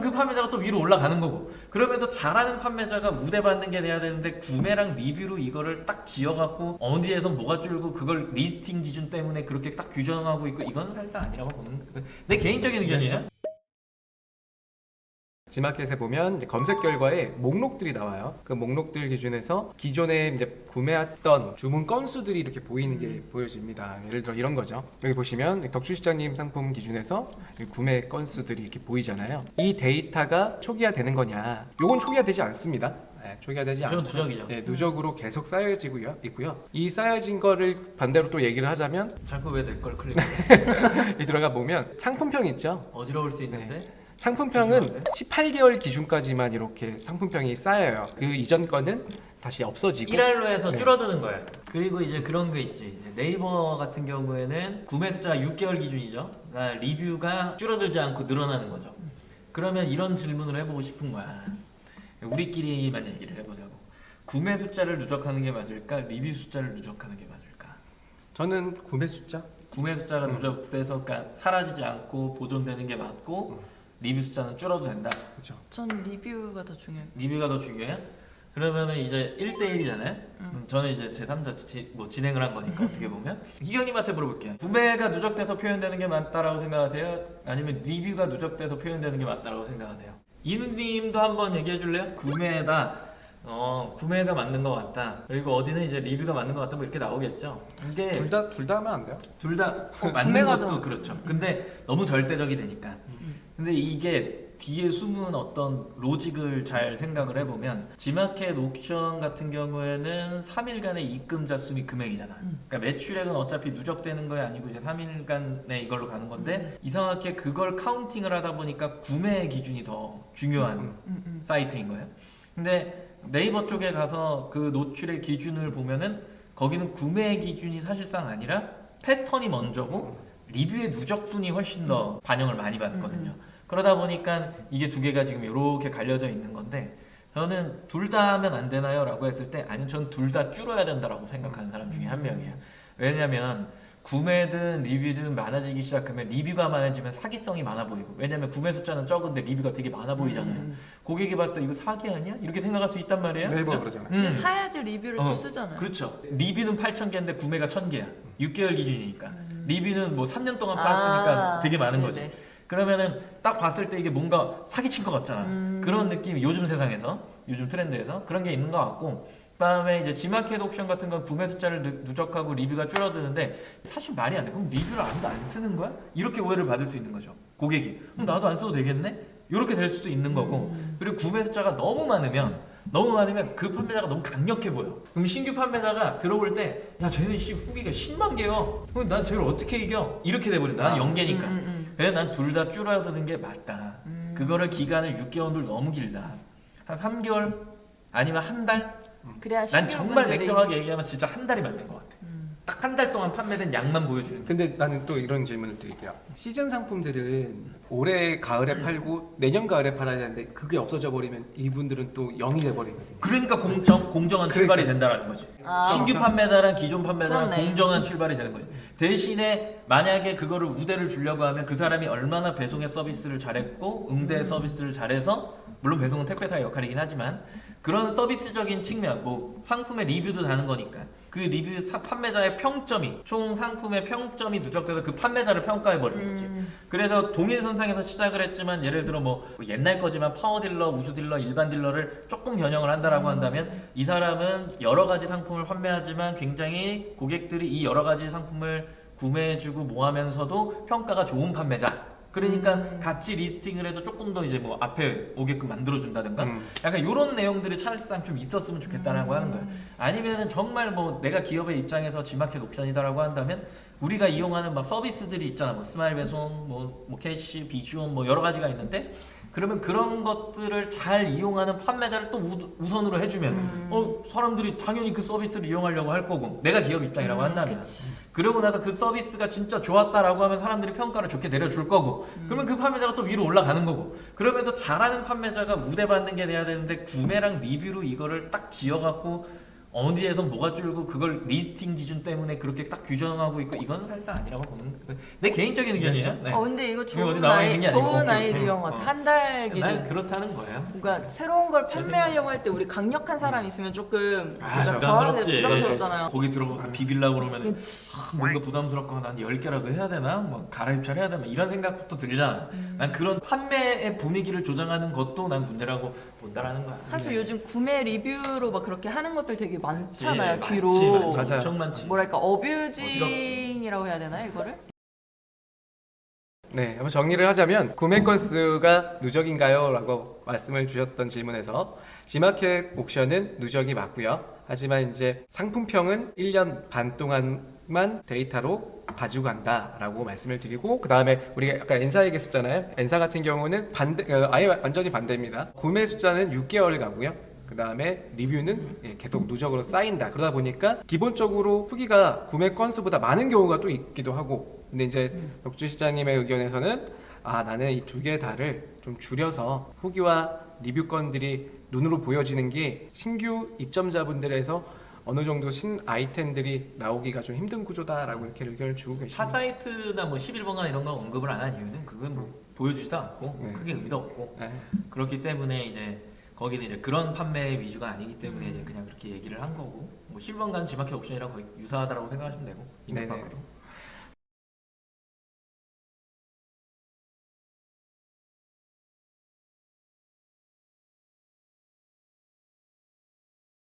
그 판매자가 또 위로 올라가는 거고, 그러면서 잘하는 판매자가 우대받는 게 돼야 되는데 구매랑 리뷰로 이거를 딱 지어갖고 어디에서 뭐가 줄고 그걸 리스팅 기준 때문에 그렇게 딱 규정하고 있고, 이건 사실상 아니라고 보는 내 개인적인 의견이에요. 지마켓에 보면 이제 검색 결과에 목록들이 나와요. 그 목록들 기준에서 기존에 이제 구매했던 주문 건수들이 이렇게 보이는 게 보여집니다. 예를 들어 이런 거죠. 여기 보시면 덕주시장님 상품 기준에서 구매 건수들이 이렇게 보이잖아요. 이 데이터가 초기화되는 거냐? 요건 초기화되지 않습니다. 네, 초기화되지 않고 누적이죠. 네, 누적으로 계속 쌓여지고요. 있고요. 이 쌓여진 거를 반대로 또 얘기를 하자면 자꾸 왜 내 걸 클릭해? 이 들어가 보면 상품평 있죠. 어지러울 수 있는데. 상품평은 18개월 기준까지만 이렇게 상품평이 쌓여요. 그 이전 거는 다시 없어지고 1할로 해서 네. 줄어드는 거야. 그리고 이제 그런 거 있지. 이제 네이버 같은 경우에는 구매 숫자가 6개월 기준이죠. 그러니까 리뷰가 줄어들지 않고 늘어나는 거죠. 그러면 이런 질문을 해보고 싶은 거야. 우리끼리만 얘기를 해보자고. 구매 숫자를 누적하는 게 맞을까? 리뷰 숫자를 누적하는 게 맞을까? 저는 구매 숫자 구매 숫자가 누적돼서 그러니까 사라지지 않고 보존되는 게 맞고 리뷰 숫자는 줄어도 된다. 그렇죠. 전 리뷰가 더 중요해요. 리뷰가 더 중요해요? 그러면은 이제 1대1이잖아요. 저는 이제 제3자 진행을 한 거니까 어떻게 보면 희경님한테 물어볼게요. 구매가 누적돼서 표현되는 게 맞다라고 생각하세요? 아니면 리뷰가 누적돼서 표현되는 게 맞다라고 생각하세요? 이누님도 한번 얘기해 줄래요? 구매가 맞는 것 같다. 그리고 어디는 이제 리뷰가 맞는 것 같다. 뭐 이렇게 나오겠죠. 이게 둘 다 하면 안 돼요? 둘 다 맞는 구매가 것도 더- 그렇죠. 근데 너무 절대적이 되니까. 근데 이게 뒤에 숨은 어떤 로직을 잘 생각을 해보면 지마켓 옥션 같은 경우에는 3일간의 입금자 수미 금액이잖아. 그러니까 매출액은 어차피 누적되는 거에 아니고 이제 3일간의 이걸로 가는 건데 이상하게 그걸 카운팅을 하다 보니까 구매 기준이 더 중요한 사이트인 거예요. 근데 네이버 쪽에 가서 그 노출의 기준을 보면은 거기는 구매 기준이 사실상 아니라 패턴이 먼저고 리뷰의 누적 순이 훨씬 더 반영을 많이 받거든요. 그러다 보니까 이게 두 개가 지금 이렇게 갈려져 있는 건데 저는 둘 다 하면 안 되나요? 라고 했을 때 아니 전 둘 다 줄어야 된다라고 생각하는 사람 중에 한 명이에요. 왜냐면 구매든 리뷰든 많아지기 시작하면 리뷰가 많아지면 사기성이 많아 보이고 왜냐면 구매 숫자는 적은데 리뷰가 되게 많아 보이잖아요. 고객이 봤을 때 이거 사기 아니야? 이렇게 생각할 수 있단 말이에요. 네이버가 그죠? 그러잖아요. 근데 사야지 리뷰를 또 쓰잖아요. 그렇죠. 리뷰는 8,000개인데 구매가 1,000개야. 6개월 기준이니까. 리뷰는 뭐 3년 동안 팔았으니까 되게 많은 거지. 네네. 그러면은 딱 봤을 때 이게 뭔가 사기친 것 같잖아. 그런 느낌이 요즘 세상에서, 요즘 트렌드에서 그런 게 있는 것 같고. 그다음에 이제 지마켓 옵션 같은 건 구매 숫자를 누적하고 리뷰가 줄어드는데 사실 말이 안 돼. 그럼 리뷰를 아무도 안 쓰는 거야? 이렇게 오해를 받을 수 있는 거죠. 고객이. 그럼 나도 안 써도 되겠네? 이렇게 될 수도 있는 거고. 그리고 구매 숫자가 너무 많으면 그 판매자가 너무 강력해 보여. 그럼 신규 판매자가 들어올 때 야 쟤는 후기가 10만 개요. 그럼 난 쟤를 어떻게 이겨? 이렇게 돼버린다. 난 0개니까. 그래서 난 둘 다 줄어드는 게 맞다. 그거를 기간을 6개월도 너무 길다. 한 3개월 아니면 한 달? 그래야 난 정말 신규분들이- 냉정하게 얘기하면 진짜 한 달이 맞는 것 같아. 딱 한 달 동안 판매된 양만 보여주는 거. 근데 나는 또 이런 질문을 드릴게요. 시즌 상품들은 올해 가을에 팔고 내년 가을에 팔아야 되는데 그게 없어져 버리면 이분들은 또 0이 돼 버리거든요. 그러니까 공정한 출발이 된다라는 거지. 아. 신규 판매자랑 기존 판매자랑 그렇네. 공정한 출발이 되는 거지. 대신에 만약에 그거를 우대를 주려고 하면 그 사람이 얼마나 배송의 서비스를 잘했고 응대 서비스를 잘해서 물론 배송은 택배사의 역할이긴 하지만 그런 서비스적인 측면, 뭐 상품의 리뷰도 다는 거니까 그 리뷰 판매자의 평점이 총 상품의 평점이 누적돼서 그 판매자를 평가해 버리는 거지. 그래서 동일선상에서 시작을 했지만 예를 들어 뭐 옛날 거지만 파워딜러, 우수딜러, 일반 딜러를 조금 변형을 한다라고 한다면 이 사람은 여러 가지 상품을 판매하지만 굉장히 고객들이 이 여러 가지 상품을 구매해주고 모하면서도 평가가 좋은 판매자. 그러니까 같이 리스팅을 해도 조금 더 이제 뭐 앞에 오게끔 만들어준다든가 약간 이런 내용들이 사실상 좀 있었으면 좋겠다라고 하는 거예요. 아니면은 정말 뭐 내가 기업의 입장에서 지마켓 옵션이다라고 한다면 우리가 이용하는 막 서비스들이 있잖아. 뭐 스마일 배송, 뭐 캐시, 비주온 뭐 여러 가지가 있는데 그러면 그런 것들을 잘 이용하는 판매자를 또 우선으로 해주면 사람들이 당연히 그 서비스를 이용하려고 할 거고 내가 기업 입장이라고 한다면 그치. 그러고 나서 그 서비스가 진짜 좋았다라고 하면 사람들이 평가를 좋게 내려줄 거고 그러면 그 판매자가 또 위로 올라가는 거고 그러면서 잘하는 판매자가 우대받는 게 돼야 되는데 구매랑 리뷰로 이거를 딱 지어갖고 어디에서 뭐가 줄고 그걸 리스팅 기준 때문에 그렇게 딱 규정하고 있고 이건 사실상 아니라고 보는 내 개인적인 의견이에요. 네. 근데 이거 이게 어디 나와 있는 게 아니고. 좋은 오케이, 아이디어인 오케이. 것 같아. 한 달 난 기준. 그렇다는 거예요. 그러니까 새로운 걸 판매하려고 할 때 우리 강력한 사람 있으면 조금 아, 부담스럽잖아요. 거기 들어가 비빌라 그러면 그치. 뭔가 부담스럽고 난 10개라도 해야 되나? 뭐 갈아입찰 해야 되나? 이런 생각부터 들잖아. 난 그런 판매의 분위기를 조장하는 것도 난 문제라고 본다라는 거야. 사실 요즘 구매 리뷰로 막 그렇게 하는 것들 되게 많잖아요. 많지, 뒤로. 많지, 맞아요. 엄청 많지. 뭐랄까 어뷰징이라고 해야 되나 이거를? 네, 한번 정리를 하자면 구매 건수가 누적인가요? 라고 말씀을 주셨던 질문에서 G마켓 옥션은 누적이 맞고요. 하지만 이제 상품평은 1년 반 동안만 데이터로 가지고 간다라고 말씀을 드리고, 그 다음에 우리가 아까 엔사 얘기했었잖아요. 엔사 같은 경우는 아예 완전히 반대입니다. 구매 숫자는 6개월 가고요. 그 다음에 리뷰는 계속 누적으로 쌓인다. 그러다 보니까 기본적으로 후기가 구매 건수보다 많은 경우가 또 있기도 하고, 근데 이제 덕주 시장님의 의견에서는 나는 이 두 개 다를 좀 줄여서 후기와 리뷰 건들이 눈으로 보여지는 게 신규 입점자분들에서 어느 정도 신 아이템들이 나오기가 좀 힘든 구조다라고 이렇게 의견을 주고 타 계십니다. 사이트나 뭐 11번가 이런 걸 언급을 안 한 이유는 그건 뭐 보여주지도 않고 네. 크게 의미도 없고 네. 그렇기 때문에 이제 거기는 이제 그런 판매 위주가 아니기 때문에 이제 그냥 그렇게 얘기를 한 거고 뭐 11번가는 G마켓 옥션이랑 거의 유사하다라고 생각하시면 되고 네네. 인터파크도